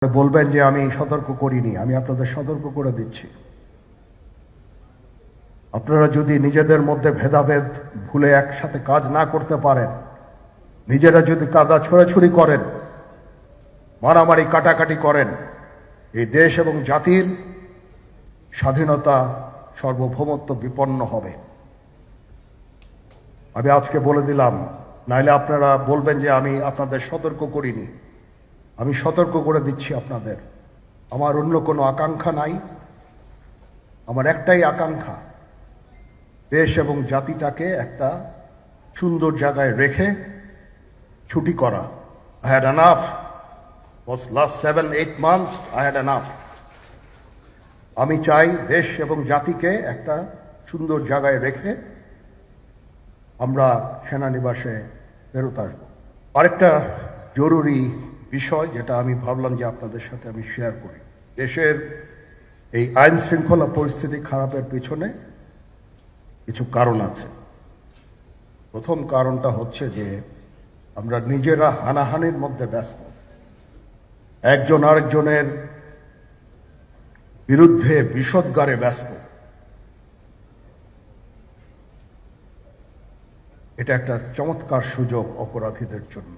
বলবেন যে আমি সতর্ক করিনি, আমি আপনাদের সতর্ক করে দিচ্ছি। আপনারা যদি নিজেদের মধ্যে ভেদাভেদ ভুলে একসাথে কাজ না করতে পারেন, নিজেরা যদি কাদা ছোড়াছুড়ি করেন, মারামারি কাটাকাটি করেন, এই দেশ এবং জাতির স্বাধীনতা সার্বভৌমত্ব বিপন্ন হবে। আমি আজকে বলে দিলাম, নাইলে আপনারা বলবেন যে আমি আপনাদের সতর্ক করিনি। আমি সতর্ক করে দিচ্ছি আপনাদের। আমার অন্য কোনো আকাঙ্ক্ষা নাই, আমার একটাই আকাঙ্ক্ষা, দেশ এবং জাতিটাকে একটা সুন্দর জায়গায় রেখে ছুটি করা। I had enough. Was last 7-8 months I had enough. আমি চাই দেশ এবং জাতিকে একটা সুন্দর জায়গায় রেখে আমরা সেনানিবাসে ফেরত আসবো। আরেকটা জরুরি বিষয় যেটা আমি ভাবলাম যে আপনাদের সাথে আমি শেয়ার করি। দেশের এই আইন শৃঙ্খলা পরিস্থিতি খারাপের পিছনে কিছু কারণ আছে। প্রথম কারণটা হচ্ছে যে আমরা নিজেরা হানাহানির মধ্যে ব্যস্ত, একজন আরেকজনের বিরুদ্ধে বিষোদ্গারে ব্যস্ত। এটা একটা চমৎকার সুযোগ অপরাধীদের জন্য।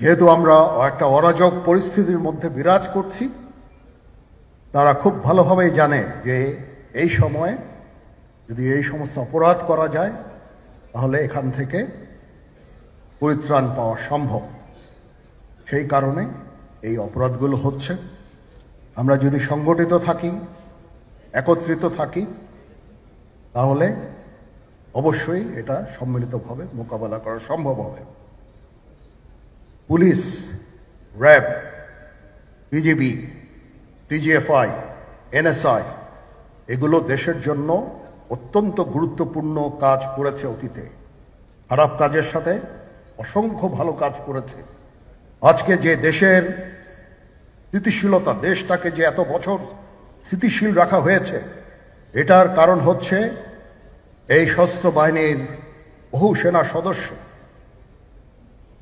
যেহেতু আমরা একটা অরাজক পরিস্থিতির মধ্যে বিরাজ করছি, তারা খুব ভালোভাবেই জানে যে এই সময়ে যদি এই সমস্ত অপরাধ করা যায় তাহলে এখান থেকে পরিত্রাণ পাওয়া সম্ভব। সেই কারণে এই অপরাধগুলো হচ্ছে। আমরা যদি সংগঠিত থাকি, একত্রিত থাকি, তাহলে অবশ্যই এটা সম্মিলিতভাবে মোকাবেলা করা সম্ভব হবে। Police, RAB, BGB, DGFI, NSI এগুলো দেশের জন্য অত্যন্ত গুরুত্বপূর্ণ কাজ করেছে অতীতে। খারাপ কাজের সাথে অসংখ্য ভালো কাজ করেছে। আজকে যে দেশের স্থিতিশীলতা, দেশটাকে যে এত বছর স্থিতিশীল রাখা হয়েছে, এটার কারণ হচ্ছে এই সশস্ত্র বাহিনীর বহু সেনা সদস্য,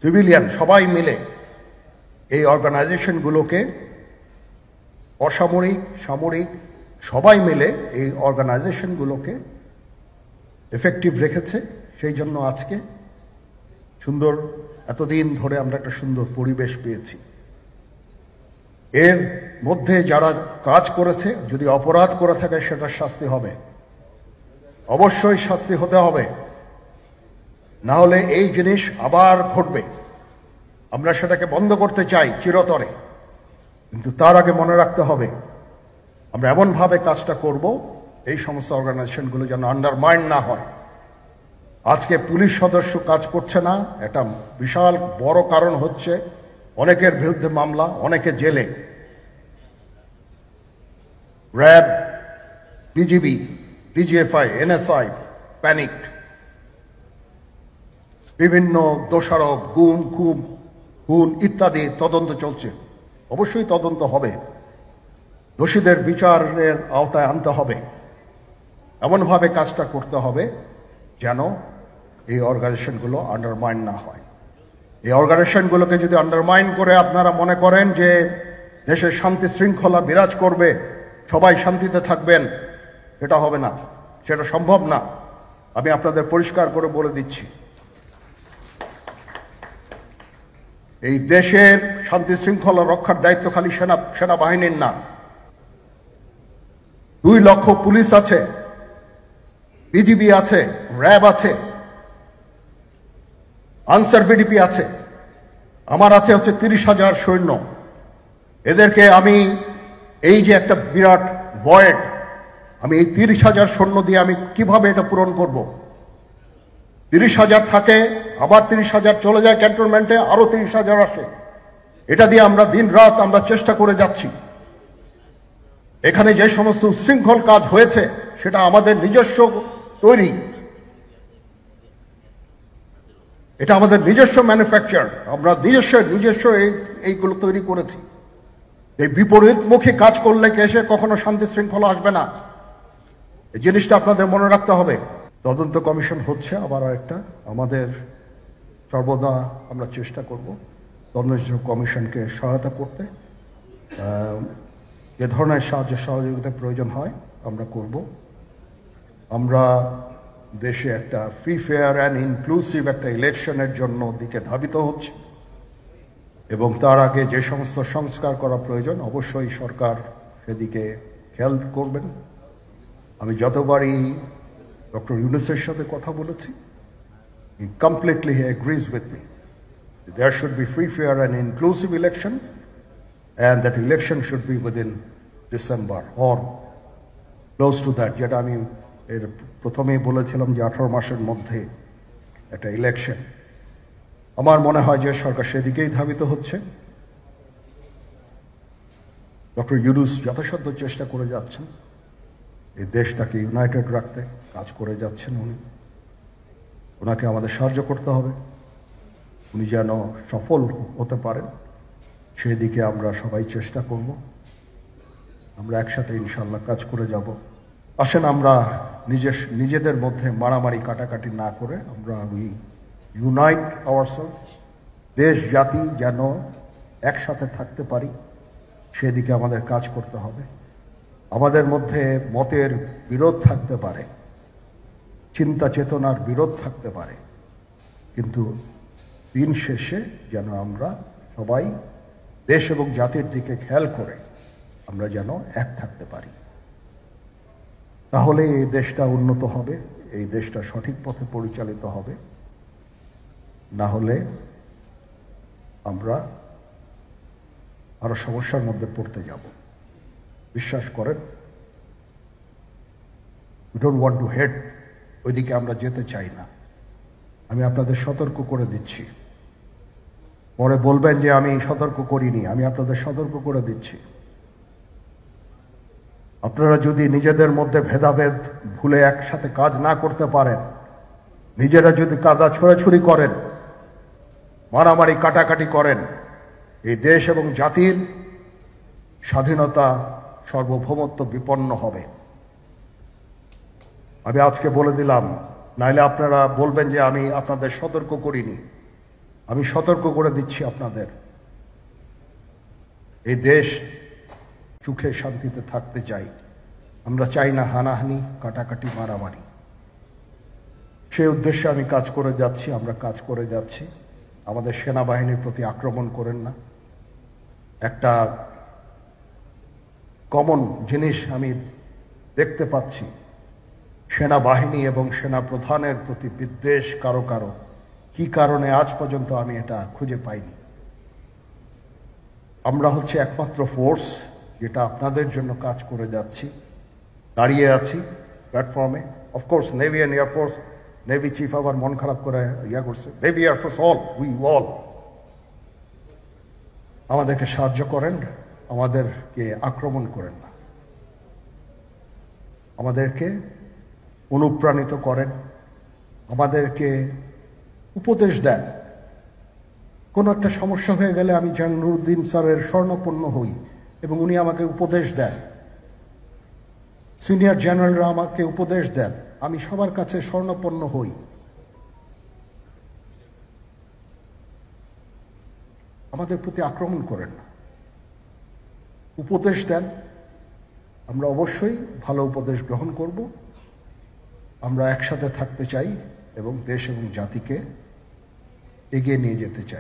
সিভিলিয়ান সবাই মিলে এই অর্গানাইজেশনগুলোকে, অসামরিক সামরিক সবাই মিলে এই অর্গানাইজেশনগুলোকে এফেক্টিভ রেখেছে। সেই জন্য আজকে সুন্দর, এতদিন ধরে আমরা একটা সুন্দর পরিবেশ পেয়েছি। এর মধ্যে যারা কাজ করেছে, যদি অপরাধ করে থাকে সেটা শাস্তি হবে, অবশ্যই শাস্তি হতে হবে, না হলে এই জিনিস আবার ঘটবে। আমরা সেটাকে বন্ধ করতে চাই চিরতরে, কিন্তু তার আগে মনে রাখতে হবে আমরা এমনভাবে কাজটা করব এই সমস্ত অর্গানাইজেশনগুলো যেন আন্ডারমাইন না হয়। আজকে পুলিশ সদস্য কাজ করছে না, এটা বিশাল বড় কারণ হচ্ছে অনেকের বিরুদ্ধে মামলা, অনেকে জেলে। RAB, BGB, DGFI, NSI panicked. বিভিন্ন দোষারোপ, খুন ইত্যাদি তদন্ত চলছে। অবশ্যই তদন্ত হবে, দোষীদের বিচারের আওতায় আনতে হবে। এমনভাবে কাজটা করতে হবে যেন এই অর্গানাইজেশনগুলো আন্ডারমাইন না হয়। এই অর্গানাইজেশনগুলোকে যদি আন্ডারমাইন করে আপনারা মনে করেন যে দেশের শান্তি শৃঙ্খলা বিরাজ করবে, সবাই শান্তিতে থাকবেন, সেটা হবে না, সেটা সম্ভব না। আমি আপনাদের পরিষ্কার করে বলে দিচ্ছি, এই দেশের শান্তি শৃঙ্খলা রক্ষার দায়িত্ব খালি সেনাবাহিনীর না। 2 লক্ষ পুলিশ আছে, বিজিবি আছে, র্যাব আছে, আনসার ভিডিপি আছে, আমার আছে হচ্ছে 30,000 সৈন্য। এদেরকে আমি এই যে একটা বিরাট ভয়েড, আমি এই 30,000 সৈন্য দিয়ে আমি কিভাবে এটা পূরণ করব? 30,000 থাকে, আবার 30,000 চলে যায় ক্যান্টনমেন্টে, আরো 30,000 আসে। এটা দিয়ে আমরা দিন রাত আমরা চেষ্টা করে যাচ্ছি। এখানে যে সমস্ত উচ্ছৃঙ্খল কাজ হয়েছে সেটা আমাদের নিজস্ব তৈরি, এটা আমাদের নিজস্ব ম্যানুফ্যাকচার, আমরা নিজস্ব এইগুলো তৈরি করেছি। এই বিপরীতমুখী কাজ করলে এসে কখনো শান্তি শৃঙ্খলা আসবে না। এই জিনিসটা আপনাদের মনে রাখতে হবে। তদন্ত কমিশন হচ্ছে আবার আরেকটা, আমাদের সর্বদা আমরা চেষ্টা করব তদন্ত কমিশনকে সহায়তা করতে। যে ধরনের সাহায্য সহযোগিতা প্রয়োজন হয় আমরা করব। আমরা দেশে একটা ফ্রি ফেয়ার অ্যান্ড ইনক্লুসিভ একটা ইলেকশনের জন্য দিকে ধাবিত হচ্ছে এবং তার আগে যে সমস্ত সংস্কার করা প্রয়োজন অবশ্যই সরকার সেদিকে খেয়াল করবেন। আমি যতবারই ডক্টর ইউনূসের সাথে কথা বলেছি, he completely agrees with me. There should be free, fair and inclusive election, and that election should be within December or close to that. যেটা আমি এর প্রথমেই বলেছিলাম যে 18 মাসের মধ্যে একটা ইলেকশন। আমার মনে হয় যে সরকার সেদিকেই ধাবিত হচ্ছে। ডক্টর ইউনূস যথাসাধ্য চেষ্টা করে যাচ্ছেন এই দেশটাকে ইউনাইটেড রাখতে, কাজ করে যাচ্ছেন উনি। ওনাকে আমাদের সাহায্য করতে হবে, উনি যেন সফল হতে পারেন সেদিকে আমরা সবাই চেষ্টা করব। আমরা একসাথে ইনশাল্লাহ কাজ করে যাব। আসেন আমরা নিজেদের মধ্যে মারামারি কাটাকাটি না করে আমরা ইউনাইট আওয়ারসেলস, দেশ জাতি যেন একসাথে থাকতে পারি সেদিকে আমাদের কাজ করতে হবে। আমাদের মধ্যে মতের বিরোধ থাকতে পারে, চিন্তা চেতনার বিরোধ থাকতে পারে, কিন্তু দিন শেষে যেন আমরা সবাই দেশ এবং জাতির দিকে খেয়াল করে আমরা যেন এক থাকতে পারি। তাহলে এই দেশটা উন্নত হবে, এই দেশটা সঠিক পথে পরিচালিত হবে। না হলে আমরা আরো সমস্যার মধ্যে পড়তে যাব। বিশ্বাস করেন, we don't want to head, ওইদিকে আমরা যেতে চাই না। আমি আপনাদের সতর্ক করে দিচ্ছি, পরে বলবেন যে আমি সতর্ক করিনি। আমি আপনাদের সতর্ক করে দিচ্ছি, আপনারা যদি নিজেদের মধ্যে ভেদাভেদ ভুলে একসাথে কাজ না করতে পারেন, নিজেরা যদি কাদা ছোড়াছুড়ি করেন, মারামারি কাটাকাটি করেন, এই দেশ এবং জাতির স্বাধীনতা সার্বভৌমত্ব বিপন্ন হবে। আমি আজকে বলে দিলাম, নাইলে আপনারা বলবেন যে আমি আপনাদের সতর্ক করিনি। আমি সতর্ক করে দিচ্ছি আপনাদের। এই দেশ সুখে শান্তিতে থাকতে চাই, আমরা চাই না হানাহানি, কাটাকাটি, মারামারি। সেই উদ্দেশ্যে আমি কাজ করে যাচ্ছি, আমরা কাজ করে যাচ্ছি। আমাদের সেনাবাহিনীর প্রতি আক্রমণ করেন না। একটা কমন জিনিস আমি দেখতে পাচ্ছি, সেনাবাহিনী এবং সেনা প্রধানের প্রতি বিদ্বেষ কারো কারো। কি কারণে আজ পর্যন্ত আমি এটা খুঁজে পাইনি। আমরা হচ্ছে একমাত্র ফোর্স যেটা আপনাদের জন্য কাজ করে যাচ্ছি, দাঁড়িয়ে আছি প্ল্যাটফর্মে। Of course navy and air force, navy chief আবার মন খারাপ করে করছে, navy air force all, we all. আমাদেরকে সাহায্য করেন, আমাদেরকে আক্রমণ করেন না, আমাদেরকে অনুপ্রাণিত করেন, আমাদেরকে উপদেশ দেন। কোনো একটা সমস্যা হয়ে গেলে আমি যেন নুরুদ্দিন স্যারের স্বর্ণপন্ন হই এবং উনি আমাকে উপদেশ দেন, সিনিয়র জেনারেলরা আমাকে উপদেশ দেন, আমি সবার কাছে স্বর্ণপন্ন হই। আমাদের প্রতি আক্রমণ করেন না, উপদেশ দেন। আমরা অবশ্যই ভালো উপদেশ গ্রহণ করব। আমরা একসাথে থাকতে চাই এবং দেশ এবং জাতিকে এগিয়ে নিয়ে যেতে চাই।